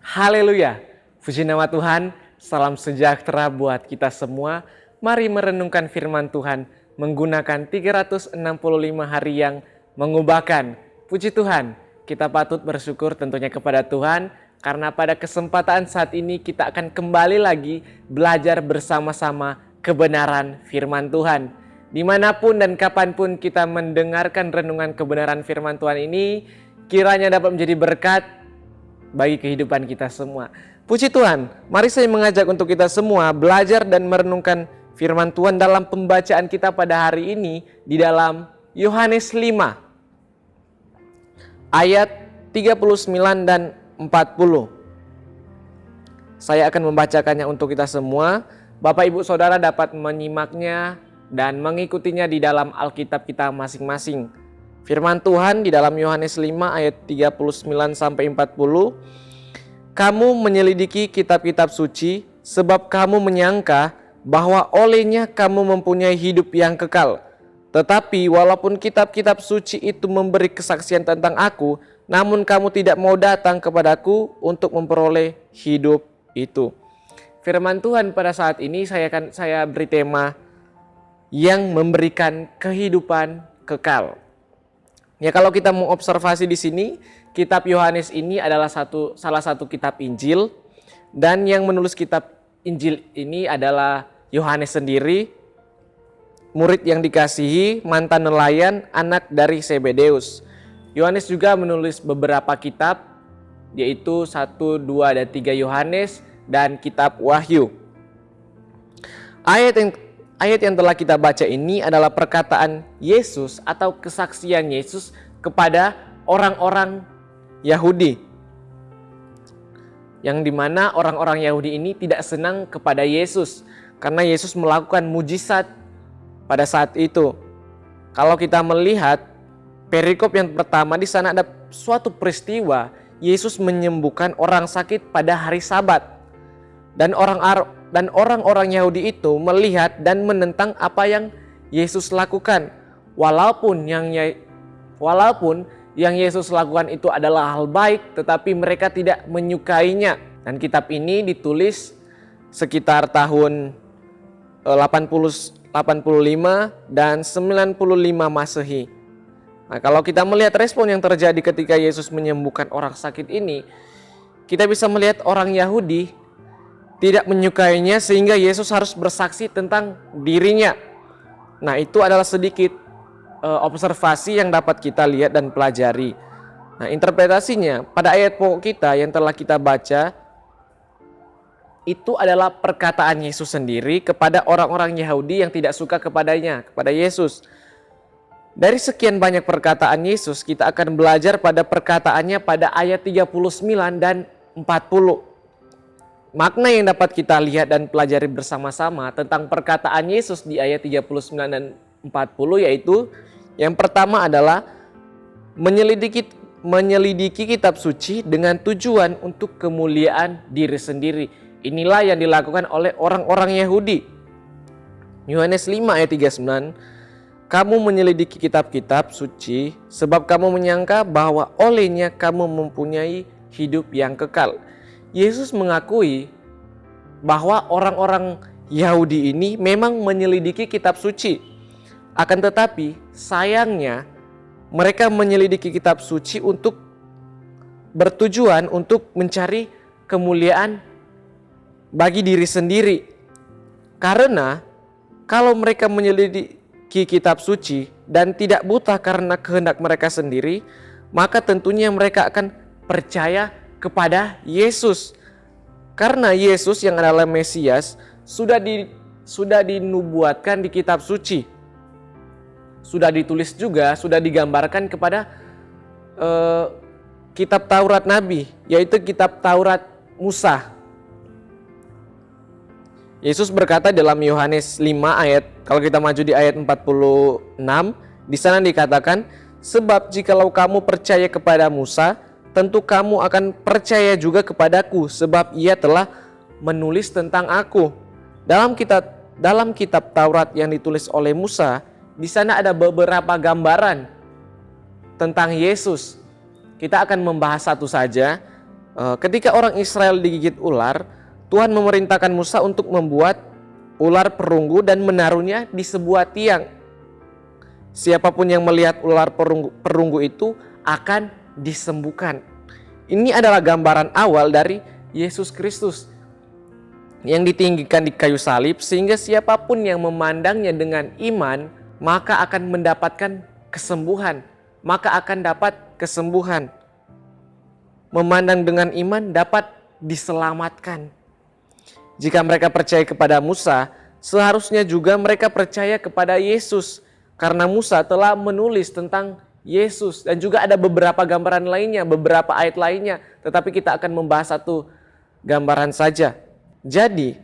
Haleluya, puji nama Tuhan, salam sejahtera buat kita semua. Mari merenungkan firman Tuhan menggunakan 365 hari yang mengubahkan. Puji Tuhan, kita patut bersyukur tentunya kepada Tuhan karena pada kesempatan saat ini kita akan kembali lagi belajar bersama-sama kebenaran firman Tuhan. Dimanapun dan kapanpun kita mendengarkan renungan kebenaran firman Tuhan ini, kiranya dapat menjadi berkat bagi kehidupan kita semua. Puji Tuhan, mari saya mengajak untuk kita semua belajar dan merenungkan firman Tuhan dalam pembacaan kita pada hari ini di dalam Yohanes 5 ayat 39 dan 40. Saya akan membacakannya untuk kita semua. Bapak Ibu Saudara dapat menyimaknya dan mengikutinya di dalam Alkitab kita masing-masing. Firman Tuhan di dalam Yohanes 5 ayat 39 sampai 40. Kamu menyelidiki kitab-kitab suci sebab kamu menyangka bahwa olehnya kamu mempunyai hidup yang kekal. Tetapi walaupun kitab-kitab suci itu memberi kesaksian tentang aku, namun kamu tidak mau datang kepadaku untuk memperoleh hidup itu. Firman Tuhan pada saat ini saya beri tema yang memberikan kehidupan kekal. Ya, kalau kita mau observasi di sini, kitab Yohanes ini adalah salah satu kitab Injil, dan yang menulis kitab Injil ini adalah Yohanes sendiri, murid yang dikasihi, mantan nelayan, anak dari Zebedeus. Yohanes juga menulis beberapa kitab, yaitu 1, 2, dan 3 Yohanes dan kitab Wahyu. Ayat yang telah kita baca ini adalah perkataan Yesus atau kesaksian Yesus kepada orang-orang Yahudi. Yang dimana orang-orang Yahudi ini tidak senang kepada Yesus karena Yesus melakukan mujizat pada saat itu. Kalau kita melihat perikop yang pertama, di sana ada suatu peristiwa Yesus menyembuhkan orang sakit pada hari Sabat. Dan orang-orang Yahudi itu melihat dan menentang apa yang Yesus lakukan. Walaupun yang Yesus lakukan itu adalah hal baik, tetapi mereka tidak menyukainya. Dan kitab ini ditulis sekitar tahun 85 dan 95 Masehi. Nah, kalau kita melihat respon yang terjadi ketika Yesus menyembuhkan orang sakit ini, kita bisa melihat orang Yahudi tidak menyukainya sehingga Yesus harus bersaksi tentang dirinya. Nah, itu adalah sedikit observasi yang dapat kita lihat dan pelajari. Nah, interpretasinya pada ayat pokok kita yang telah kita baca, itu adalah perkataan Yesus sendiri kepada orang-orang Yahudi yang tidak suka kepadanya, kepada Yesus. Dari sekian banyak perkataan Yesus, kita akan belajar pada perkataannya pada ayat 39 dan 40. Makna yang dapat kita lihat dan pelajari bersama-sama tentang perkataan Yesus di ayat 39 dan 40 yaitu yang pertama adalah menyelidiki kitab suci dengan tujuan untuk kemuliaan diri sendiri. Inilah yang dilakukan oleh orang-orang Yahudi. Yohanes 5 ayat 39, kamu menyelidiki kitab-kitab suci sebab kamu menyangka bahwa olehnya kamu mempunyai hidup yang kekal. Yesus mengakui bahwa orang-orang Yahudi ini memang menyelidiki kitab suci. Akan tetapi sayangnya mereka menyelidiki kitab suci untuk bertujuan untuk mencari kemuliaan bagi diri sendiri. Karena kalau mereka menyelidiki kitab suci dan tidak buta karena kehendak mereka sendiri, maka tentunya mereka akan percaya kepada Yesus. Karena Yesus yang adalah Mesias sudah dinubuatkan di kitab suci. Sudah ditulis juga, sudah digambarkan kepada kitab Taurat Nabi, yaitu kitab Taurat Musa. Yesus berkata dalam Yohanes 5 ayat, kalau kita maju di ayat 46, di sana dikatakan, sebab jikalau kamu percaya kepada Musa, tentu kamu akan percaya juga kepadaku sebab ia telah menulis tentang aku. Dalam kitab Taurat yang ditulis oleh Musa, di sana ada beberapa gambaran tentang Yesus. Kita akan membahas satu saja. Ketika orang Israel digigit ular, Tuhan memerintahkan Musa untuk membuat ular perunggu dan menaruhnya di sebuah tiang. Siapapun yang melihat ular perunggu itu akan disembuhkan. Ini adalah gambaran awal dari Yesus Kristus yang ditinggikan di kayu salib, sehingga siapapun yang memandangnya dengan iman maka akan mendapatkan kesembuhan, maka akan dapat kesembuhan. Memandang dengan iman dapat diselamatkan. Jika mereka percaya kepada Musa, seharusnya juga mereka percaya kepada Yesus, karena Musa telah menulis tentang Yesus dan juga ada beberapa gambaran lainnya, beberapa ayat lainnya, tetapi kita akan membahas satu gambaran saja. Jadi,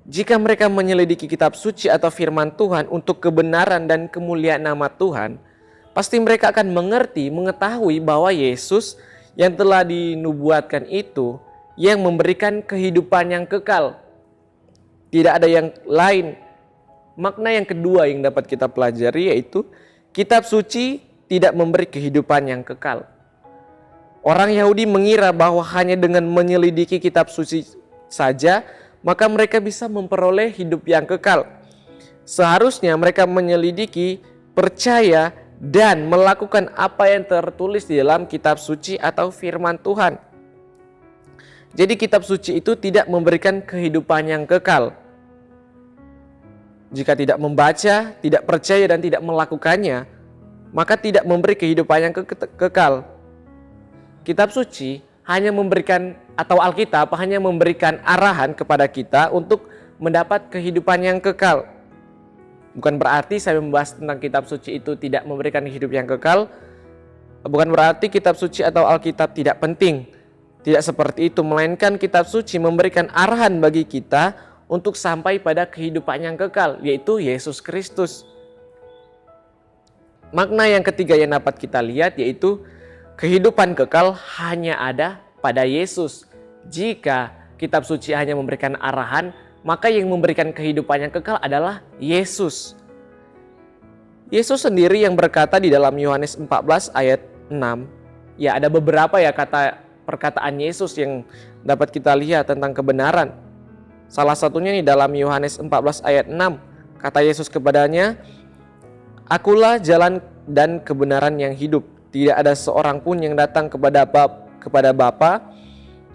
jika mereka menyelidiki kitab suci atau firman Tuhan untuk kebenaran dan kemuliaan nama Tuhan, pasti mereka akan mengerti, mengetahui bahwa Yesus yang telah dinubuatkan itu yang memberikan kehidupan yang kekal. Tidak ada yang lain. Makna yang kedua yang dapat kita pelajari yaitu kitab suci tidak memberi kehidupan yang kekal. Orang Yahudi mengira bahwa hanya dengan menyelidiki kitab suci saja maka mereka bisa memperoleh hidup yang kekal. Seharusnya mereka menyelidiki, percaya, dan melakukan apa yang tertulis di dalam kitab suci atau firman Tuhan. Jadi kitab suci itu tidak memberikan kehidupan yang kekal. Jika tidak membaca, tidak percaya, dan tidak melakukannya, maka tidak memberi kehidupan yang kekal. Kitab suci hanya memberikan, atau Alkitab hanya memberikan arahan kepada kita untuk mendapat kehidupan yang kekal. Bukan berarti saya membahas tentang kitab suci itu tidak memberikan hidup yang kekal. Bukan berarti kitab suci atau Alkitab tidak penting. Tidak seperti itu, melainkan kitab suci memberikan arahan bagi kita untuk sampai pada kehidupan yang kekal, yaitu Yesus Kristus. Makna yang ketiga yang dapat kita lihat yaitu kehidupan kekal hanya ada pada Yesus. Jika kitab suci hanya memberikan arahan, maka yang memberikan kehidupan yang kekal adalah Yesus. Yesus sendiri yang berkata di dalam Yohanes 14 ayat 6. Ya, ada beberapa ya perkataan Yesus yang dapat kita lihat tentang kebenaran. Salah satunya nih dalam Yohanes 14 ayat 6. Kata Yesus kepadanya, "Akulah jalan dan kebenaran yang hidup. Tidak ada seorang pun yang datang kepada Bapa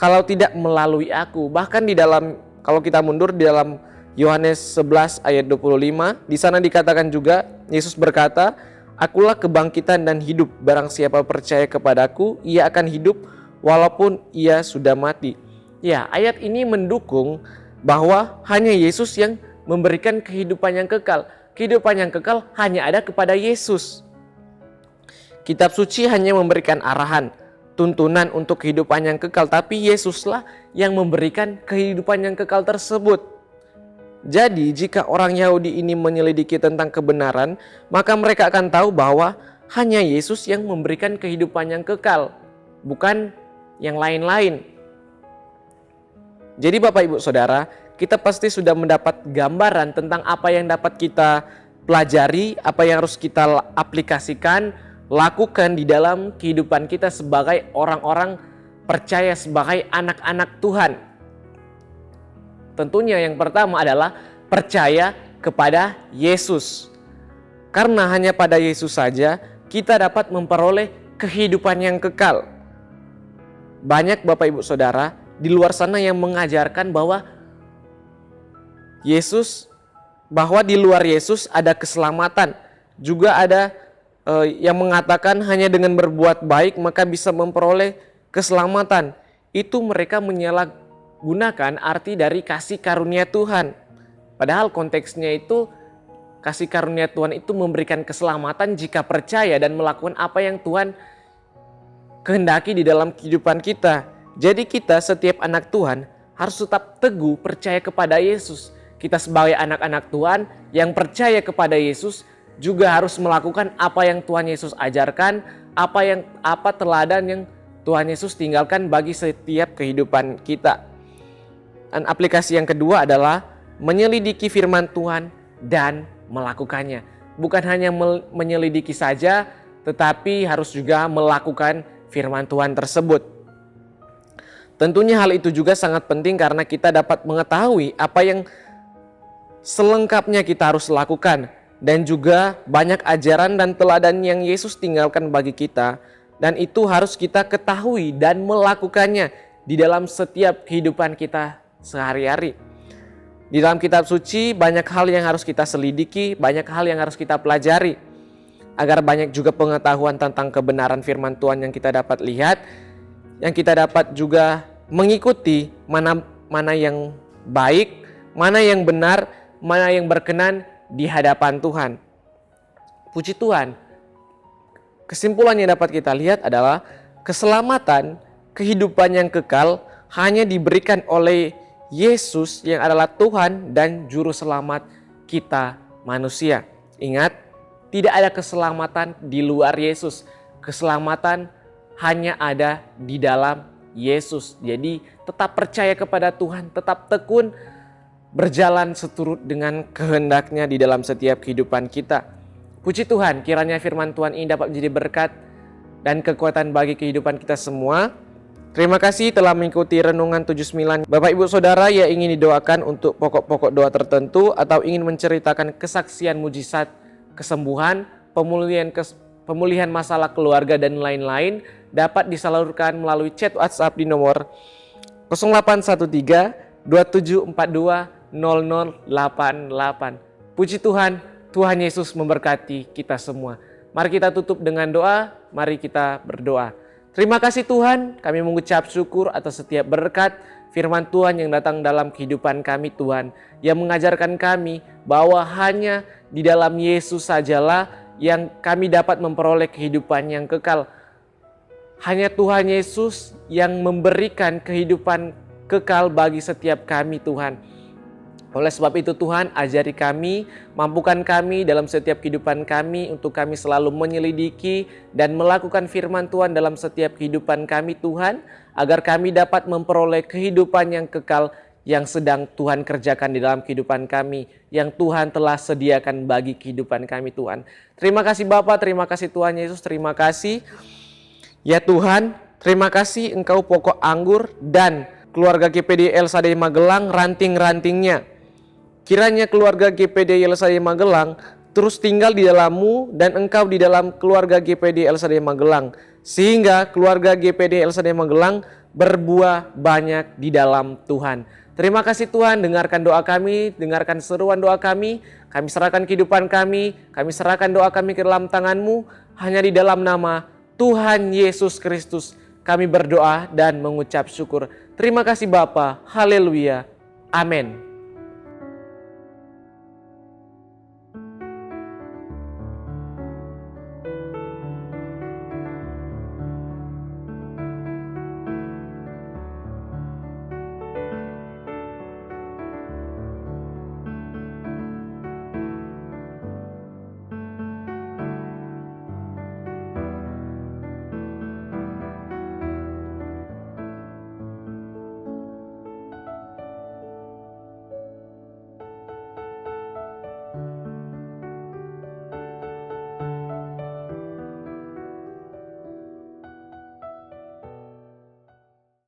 kalau tidak melalui aku." Bahkan di dalam, kalau kita mundur di dalam Yohanes 11 ayat 25, di sana dikatakan juga Yesus berkata, "Akulah kebangkitan dan hidup. Barang siapa percaya kepadaku, ia akan hidup walaupun ia sudah mati." Ya, ayat ini mendukung bahwa hanya Yesus yang memberikan kehidupan yang kekal. Kehidupan yang kekal hanya ada kepada Yesus. Kitab suci hanya memberikan arahan, tuntunan untuk kehidupan yang kekal, tapi Yesuslah yang memberikan kehidupan yang kekal tersebut. Jadi jika orang Yahudi ini menyelidiki tentang kebenaran, maka mereka akan tahu bahwa hanya Yesus yang memberikan kehidupan yang kekal, bukan yang lain-lain. Jadi Bapak Ibu Saudara, kita pasti sudah mendapat gambaran tentang apa yang dapat kita pelajari, apa yang harus kita aplikasikan, lakukan di dalam kehidupan kita sebagai orang-orang percaya, sebagai anak-anak Tuhan. Tentunya yang pertama adalah percaya kepada Yesus. Karena hanya pada Yesus saja kita dapat memperoleh kehidupan yang kekal. Banyak Bapak Ibu Saudara di luar sana yang mengajarkan bahwa di luar Yesus ada keselamatan. Juga ada yang mengatakan hanya dengan berbuat baik maka bisa memperoleh keselamatan. Itu mereka menyalahgunakan arti dari kasih karunia Tuhan. Padahal konteksnya itu kasih karunia Tuhan itu memberikan keselamatan jika percaya dan melakukan apa yang Tuhan kehendaki di dalam kehidupan kita. Jadi kita setiap anak Tuhan harus tetap teguh percaya kepada Yesus. Kita sebagai anak-anak Tuhan yang percaya kepada Yesus juga harus melakukan apa yang Tuhan Yesus ajarkan, apa teladan yang Tuhan Yesus tinggalkan bagi setiap kehidupan kita. Dan aplikasi yang kedua adalah menyelidiki firman Tuhan dan melakukannya. Bukan hanya menyelidiki saja, tetapi harus juga melakukan firman Tuhan tersebut. Tentunya hal itu juga sangat penting karena kita dapat mengetahui apa yang selengkapnya kita harus lakukan. Dan juga banyak ajaran dan teladan yang Yesus tinggalkan bagi kita. Dan itu harus kita ketahui dan melakukannya di dalam setiap kehidupan kita sehari-hari. Di dalam kitab suci banyak hal yang harus kita selidiki, banyak hal yang harus kita pelajari. Agar banyak juga pengetahuan tentang kebenaran firman Tuhan yang kita dapat lihat, yang kita dapat juga mengikuti mana yang baik, mana yang benar, mana yang berkenan di hadapan Tuhan. Puji Tuhan, kesimpulan yang dapat kita lihat adalah keselamatan, kehidupan yang kekal hanya diberikan oleh Yesus yang adalah Tuhan dan Juru Selamat kita manusia. Ingat, tidak ada keselamatan di luar Yesus. Keselamatan hanya ada di dalam Yesus. Jadi tetap percaya kepada Tuhan, tetap tekun berjalan seturut dengan kehendaknya di dalam setiap kehidupan kita. Puji Tuhan, kiranya firman Tuhan ini dapat menjadi berkat dan kekuatan bagi kehidupan kita semua. Terima kasih telah mengikuti Renungan 79. Bapak Ibu Saudara yang ingin didoakan untuk pokok-pokok doa tertentu atau ingin menceritakan kesaksian mujizat, kesembuhan, pemulihan masalah keluarga dan lain-lain, dapat disalurkan melalui chat WhatsApp di nomor 0813 2742 0088. Puji Tuhan, Tuhan Yesus memberkati kita semua. Mari kita tutup dengan doa, mari kita berdoa. Terima kasih Tuhan, kami mengucap syukur atas setiap berkat firman Tuhan yang datang dalam kehidupan kami Tuhan. Yang mengajarkan kami bahwa hanya di dalam Yesus sajalah yang kami dapat memperoleh kehidupan yang kekal. Hanya Tuhan Yesus yang memberikan kehidupan kekal bagi setiap kami Tuhan. Oleh sebab itu Tuhan, ajari kami, mampukan kami dalam setiap kehidupan kami untuk kami selalu menyelidiki dan melakukan firman Tuhan dalam setiap kehidupan kami Tuhan, agar kami dapat memperoleh kehidupan yang kekal yang sedang Tuhan kerjakan di dalam kehidupan kami, yang Tuhan telah sediakan bagi kehidupan kami Tuhan. Terima kasih Bapa, terima kasih Tuhan Yesus, terima kasih. Ya Tuhan, terima kasih Engkau pokok anggur dan keluarga GPD El Shaddai Magelang ranting-rantingnya. Kiranya keluarga GPD El Shaddai Magelang terus tinggal di dalam-Mu dan Engkau di dalam keluarga GPD El Shaddai Magelang. Sehingga keluarga GPD El Shaddai Magelang berbuah banyak di dalam Tuhan. Terima kasih Tuhan, dengarkan doa kami, dengarkan seruan doa kami serahkan kehidupan kami serahkan doa kami ke dalam tangan-Mu. Hanya di dalam nama Tuhan Yesus Kristus kami berdoa dan mengucap syukur. Terima kasih Bapa. Haleluya. Amin.